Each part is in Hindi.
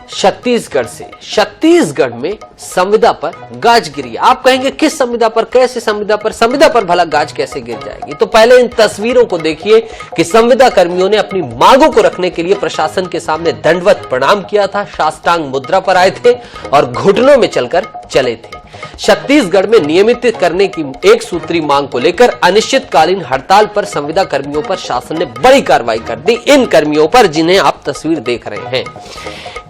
छत्तीसगढ़ से। छत्तीसगढ़ में संविदा पर गाज गिरी। आप कहेंगे किस संविदा पर, कैसे संविदा पर? संविदा पर भला गाज कैसे गिर जाएगी? तो पहले इन तस्वीरों को देखिए कि संविदा कर्मियों ने अपनी मांगों को रखने के लिए प्रशासन के सामने दंडवत प्रणाम किया था, साष्टांग मुद्रा पर आए थे और घुटनों में चलकर चले थे। छत्तीसगढ़ में नियमित करने की एक सूत्री मांग को लेकर अनिश्चितकालीन हड़ताल पर संविदा कर्मियों पर शासन ने बड़ी कार्रवाई कर दी। इन कर्मियों पर जिन्हें आप तस्वीर देख रहे हैं,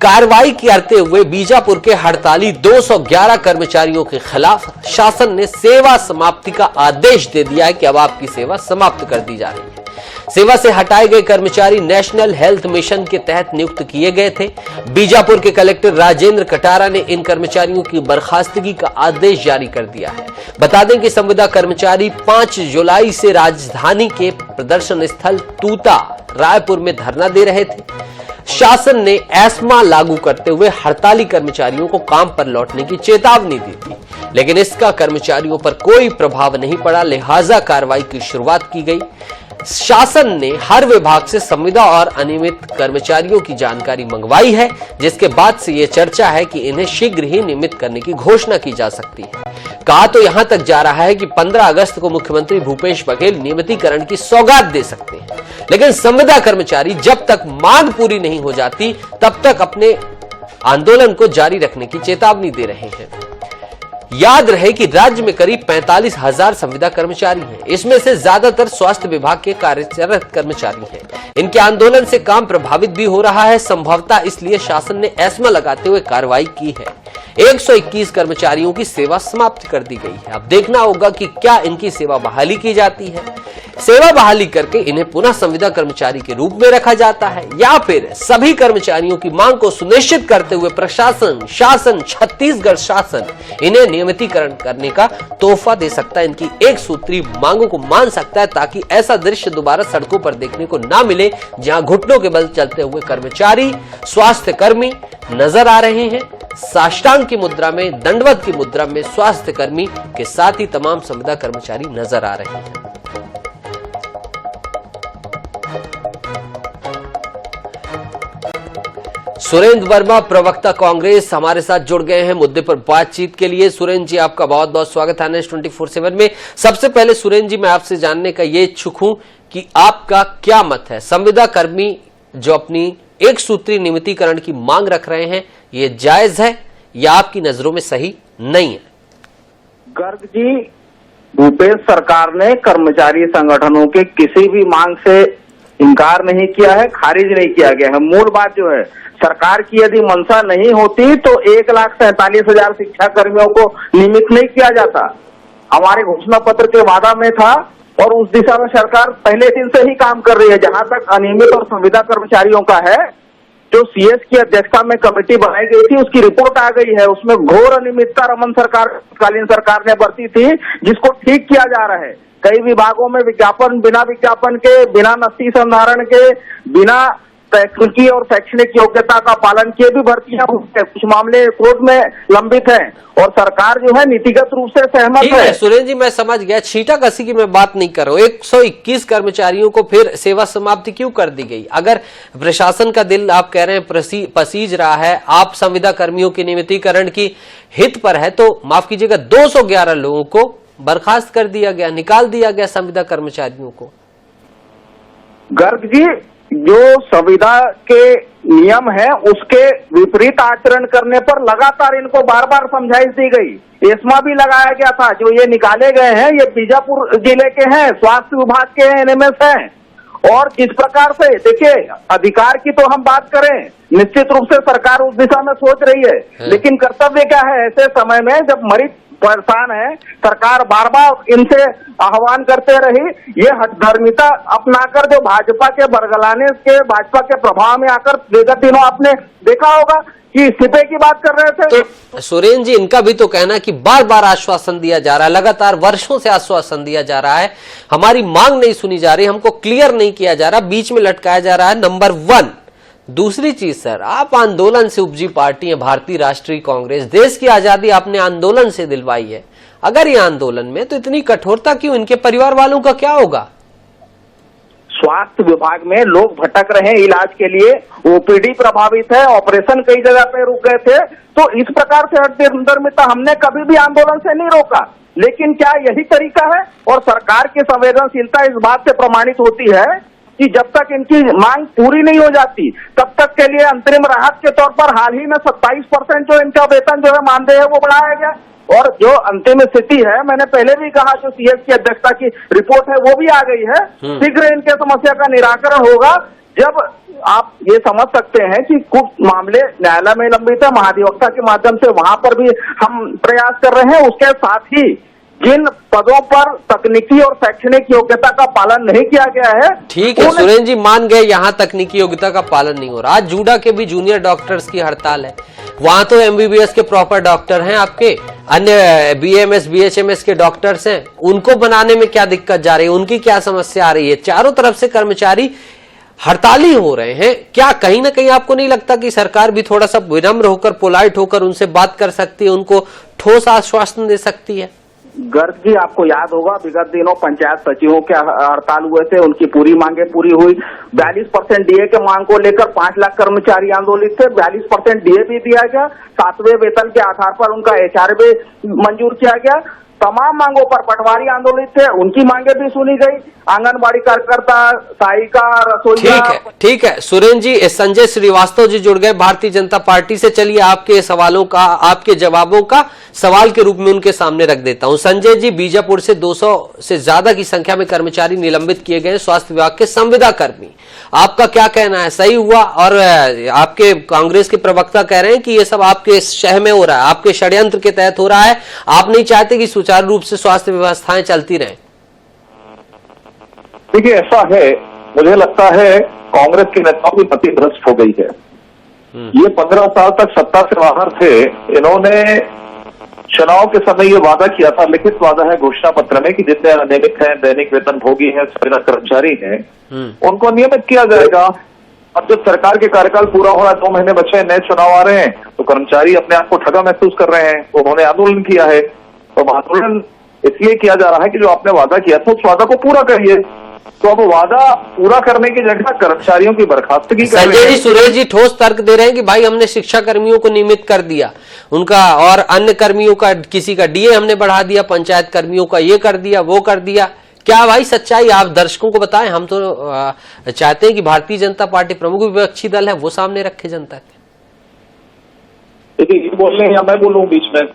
कार्रवाई करते हुए बीजापुर के हड़ताली 211 कर्मचारियों के खिलाफ शासन ने सेवा समाप्ति का आदेश दे दिया है कि अब आपकी सेवा समाप्त कर दी जा रही है। सेवा से हटाए गए कर्मचारी नेशनल हेल्थ मिशन के तहत नियुक्त किए गए थे। बीजापुर के कलेक्टर राजेंद्र कटारा ने इन कर्मचारियों की बर्खास्तगी का आदेश जारी कर दिया है। बता दें कि संविदा कर्मचारी 5 जुलाई से राजधानी के प्रदर्शन स्थल तूता रायपुर में धरना दे रहे थे। शासन ने एस्मा लागू करते हुए हड़ताली कर्मचारियों को काम पर लौटने की चेतावनी दी थी, लेकिन इसका कर्मचारियों पर कोई प्रभाव नहीं पड़ा, लिहाजा कार्रवाई की शुरुआत की गई। शासन ने हर विभाग से संविदा और अनियमित कर्मचारियों की जानकारी मंगवाई है, जिसके बाद से यह चर्चा है कि इन्हें शीघ्र ही नियमित करने की घोषणा की जा सकती है। कहा तो यहां तक जा रहा है कि 15 अगस्त को मुख्यमंत्री भूपेश बघेल नियमितीकरण की सौगात दे सकते हैं, लेकिन संविदा कर्मचारी जब तक मांग पूरी नहीं हो जाती तब तक अपने आंदोलन को जारी रखने की चेतावनी दे रहे हैं। याद रहे कि राज्य में करीब 45,000 संविदा कर्मचारी हैं। इसमें से ज्यादातर स्वास्थ्य विभाग के कार्यरत कर्मचारी हैं। इनके आंदोलन से काम प्रभावित भी हो रहा है, संभवतः इसलिए शासन ने एस्मा लगाते हुए कार्रवाई की है। 121 कर्मचारियों की सेवा समाप्त कर दी गई है। अब देखना होगा कि क्या इनकी सेवा बहाली की जाती है, सेवा बहाली करके इन्हें पुनः संविदा कर्मचारी के रूप में रखा जाता है, या फिर सभी कर्मचारियों की मांग को सुनिश्चित करते हुए प्रशासन, शासन, छत्तीसगढ़ शासन इन्हें नियमितीकरण करने का तोहफा दे सकता है, इनकी एक सूत्री मांगों को मान सकता है, ताकि ऐसा दृश्य दोबारा सड़कों पर देखने को ना मिले जहां घुटनों के बल चलते हुए कर्मचारी, स्वास्थ्य कर्मी नजर आ रहे हैं। साष्टांग की मुद्रा में, दंडवत की मुद्रा में स्वास्थ्य कर्मी के साथ ही तमाम संविदा कर्मचारी नजर आ रहे हैं। सुरेंद्र वर्मा, प्रवक्ता कांग्रेस, हमारे साथ जुड़ गए हैं मुद्दे पर बातचीत के लिए। सुरेंद्र जी, आपका बहुत बहुत स्वागत है न्यूज़ 24/7 में। सबसे पहले सुरेंद्र जी, मैं आपसे जानने का ये इच्छुक हूं कि आपका क्या मत है, संविदा कर्मी जो अपनी एक सूत्री नियमितीकरण की मांग रख रहे हैं, ये जायज है या आपकी नजरों में सही नहीं है? गर्ग जी, भूपेश सरकार ने कर्मचारी संगठनों के किसी भी मांग से इनकार नहीं किया है, खारिज नहीं किया गया है। मूल बात जो है, सरकार की यदि मंशा नहीं होती तो 1,47,000 शिक्षा कर्मियों को नियमित नहीं किया जाता। हमारे घोषणा पत्र के वादा में था और उस दिशा में सरकार पहले दिन से ही काम कर रही है। जहां तक अनियमित और संविदा कर्मचारियों का है, जो सीएस की अध्यक्षता में कमेटी बनाई गई थी, उसकी रिपोर्ट आ गई है। उसमें घोर अनियमितता रमन कालीन सरकार ने बरती थी, जिसको ठीक किया जा रहा है। कई विभागों में बिना विज्ञापन के, बिना नस्ती संधारण के, बिना तकनीकी और शैक्षणिक योग्यता का पालन किए भी भर्तियां हुई है। कुछ मामले कोर्ट में लंबित हैं और सरकार जो है नीतिगत रूप से सहमत है। सुरेंद्र जी, मैं समझ गया, छींटा कसी की मैं बात नहीं कर रहा हूँ। 121 कर्मचारियों को फिर सेवा समाप्ति क्यों कर दी गई? अगर प्रशासन का दिल, आप कह रहे हैं, पसीज रहा है, आप संविदा कर्मियों के नियमितीकरण की हित पर है, तो माफ कीजिएगा 211 लोगों को बर्खास्त कर दिया गया, निकाल दिया गया संविदा कर्मचारियों को। गर्ग जी, जो संविदा के नियम है उसके विपरीत आचरण करने पर लगातार इनको बार बार समझाइश दी गई। एस्मा भी लगाया गया था। जो ये निकाले गए हैं, ये बीजापुर जिले के हैं, स्वास्थ्य विभाग के हैं, एनएमएस हैं। और जिस प्रकार से देखिए, अधिकार की तो हम बात करें, निश्चित रूप से सरकार उस दिशा में सोच रही है, लेकिन कर्तव्य क्या है ऐसे समय में जब मरीज परेशान है? सरकार बार बार इनसे आह्वान करते रही। ये हठधर्मिता अपनाकर जो भाजपा के बरगलाने के, भाजपा के प्रभाव में आकर विगत दिनों आपने देखा होगा कि इस्तीफे की बात कर रहे थे। तो सुरेंद्र जी, इनका भी तो कहना है कि बार बार आश्वासन दिया जा रहा है, लगातार वर्षों से आश्वासन दिया जा रहा है, हमारी मांग नहीं सुनी जा रही, हमको क्लियर नहीं किया जा रहा, बीच में लटकाया जा रहा है। नंबर 1। दूसरी चीज सर, आप आंदोलन से उपजी पार्टी है भारतीय राष्ट्रीय कांग्रेस, देश की आजादी आपने आंदोलन से दिलवाई है। अगर ये आंदोलन में तो इतनी कठोरता क्यों? इनके परिवार वालों का क्या होगा? स्वास्थ्य विभाग में लोग भटक रहे हैं इलाज के लिए, ओपीडी प्रभावित है, ऑपरेशन कई जगह पे रुक गए थे। तो इस प्रकार से अंतर्मिता हमने कभी भी आंदोलन से नहीं रोका, लेकिन क्या यही तरीका है? और सरकार की संवेदनशीलता इस बात से प्रमाणित होती है कि जब तक इनकी मांग पूरी नहीं हो जाती तब तक के लिए अंतरिम राहत के तौर पर हाल ही में 27% जो इनका वेतन जो है मानदेय है वो बढ़ाया गया। और जो अंतिम स्थिति है, मैंने पहले भी कहा, जो सीएस की अध्यक्षता की रिपोर्ट है वो भी आ गई है। शीघ्र इनके समस्या का निराकरण होगा। जब आप ये समझ सकते हैं कि कुछ मामले न्यायालय में लंबित है, महाधिवक्ता के माध्यम से वहां पर भी हम प्रयास कर रहे हैं। उसके साथ ही जिन पदों पर तकनीकी और शैक्षणिक योग्यता का पालन नहीं किया गया है, ठीक है सुरेंद्र जी, मान गए यहाँ तकनीकी योग्यता का पालन नहीं हो रहा। आज जूडा के भी जूनियर डॉक्टर्स की हड़ताल है, वहां तो एमबीबीएस के प्रॉपर डॉक्टर हैं, आपके अन्य बीएमएस बीएचएमएस के डॉक्टर्स हैं, उनको बनाने में क्या दिक्कत जा रही है, उनकी क्या समस्या आ रही है? चारों तरफ से कर्मचारी हड़ताली हो रहे हैं। क्या कहीं ना कहीं आपको नहीं लगता कि सरकार भी थोड़ा सा विनम्र होकर, पोलाइट होकर उनसे बात कर सकती है, उनको ठोस आश्वासन दे सकती है? गर्ग जी, आपको याद होगा विगत दिनों पंचायत सचिवों के हड़ताल हुए थे, उनकी पूरी मांगे पूरी हुई। 42% डीए के मांग को लेकर 5 लाख कर्मचारी आंदोलित थे। 42% डीए भी दिया गया, 7वें वेतन के आधार पर उनका एचआर भी मंजूर किया गया। तमाम मांगों पर पटवारी आंदोलित थे, उनकी मांगे भी सुनी गई। आंगनबाड़ी कार्यकर्ता, सहायिका, रसोईया। ठीक है सुरेंद्र जी, संजय श्रीवास्तव जी जुड़ गए भारतीय जनता पार्टी से। चलिए आपके सवालों का, आपके जवाबों का सवाल के रूप में उनके सामने रख देता हूं। संजय जी, बीजापुर से 200 से ज्यादा की संख्या में कर्मचारी निलंबित किए गए स्वास्थ्य विभाग के संविदा कर्मी, आपका क्या कहना है, सही हुआ? और आपके कांग्रेस के प्रवक्ता कह रहे हैं कि ये सब आपके शह में हो रहा है, आपके षड्यंत्र के तहत हो रहा है, आप नहीं चाहते कि सुचारू रूप से स्वास्थ्य व्यवस्थाएं चलती रहें। देखिए, ऐसा है, मुझे लगता है कांग्रेस के नेताओं की मति भ्रष्ट हो गई है। ये 15 साल तक सत्ता से बाहर थे, इन्होंने चुनाव के समय ये वादा किया था, लिखित वादा है घोषणा पत्र में, कि जितने अनियमित हैं, दैनिक वेतन भोगी हैं, संविदा कर्मचारी हैं, उनको नियमित किया जाएगा। अब जब सरकार के कार्यकाल पूरा हो रहा है, 2 महीने बचे हैं, नए चुनाव आ रहे हैं, तो कर्मचारी अपने आप को ठगा महसूस कर रहे हैं। उन्होंने आंदोलन किया है, तो आंदोलन इसलिए किया जा रहा है कि जो आपने वादा किया था उस वादा को पूरा करिए। तो अब वादा पूरा करने की जगह कर्मचारियों की बर्खास्तगी कर रहे हैं। संजय जी, सुरेश जी ठोस तर्क दे रहे हैं कि भाई हमने शिक्षा कर्मियों को नियमित कर दिया उनका, और अन्य कर्मियों का, किसी का डीए हमने बढ़ा दिया, पंचायत कर्मियों का ये कर दिया, वो कर दिया। क्या भाई सच्चाई आप दर्शकों को बताएं? हम तो चाहते हैं कि भारतीय जनता पार्टी प्रमुख विपक्षी दल है वो सामने रखे जनता के। देखिए, ये बोल रहे हैं या मैं बोलूं बीच में?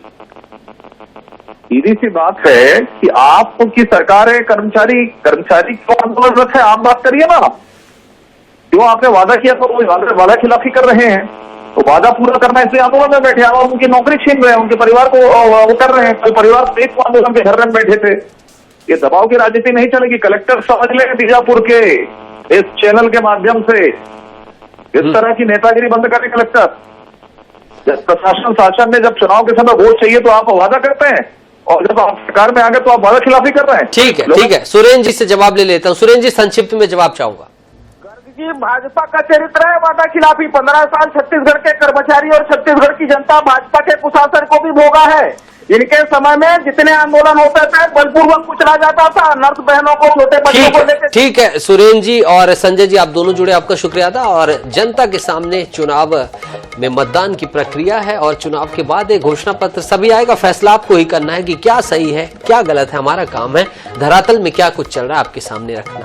सीधी सी बात है कि आपकी सरकार है, कर्मचारी क्यों आंदोलनरत है? आप बात करिए ना, क्यों आपने वादा किया था वो वादा खिलाफी कर रहे हैं? तो वादा पूरा करना है इसलिए आंदोलन में बैठे, आप उनकी नौकरी छीन रहे हैं, उनके परिवार को वो कर रहे हैं। कोई परिवार एक आंदोलन के घर में बैठे थे। ये दबाव की राजनीति नहीं चलेगी। कलेक्टर समझ लें बीजापुर के इस चैनल के माध्यम से इस तरह की नेतागिरी बंद करें कलेक्टर। जब प्रशासन शासन ने जब चुनाव के समय वोट चाहिए तो आप वादा करते हैं, और जब आप सरकार में आ गए तो आप वादा खिलाफी कर रहे हैं। ठीक है सुरेंद्र जी से जवाब ले लेता हूं। सुरेंद्र जी, संक्षिप्त में जवाब चाहूंगा। गर्ग जी, भाजपा का चरित्र है वादा खिलाफी। 15 साल छत्तीसगढ़ के कर्मचारी और छत्तीसगढ़ की जनता भाजपा के कुशासन को भी भोगा है। इनके समय में जितने आंदोलन होते थे बलपूर्वक कुचला जाता था, नर्स बहनों को, छोटे बच्चों को लेकर। ठीक है सुरेंद्र जी और संजय जी, आप दोनों जुड़े, आपका शुक्रिया था। और जनता के सामने चुनाव में मतदान की प्रक्रिया है, और चुनाव के बाद एक घोषणा पत्र सभी आएगा, फैसला आपको ही करना है कि क्या सही है क्या गलत है। हमारा काम है धरातल में क्या कुछ चल रहा है आपके सामने रखना।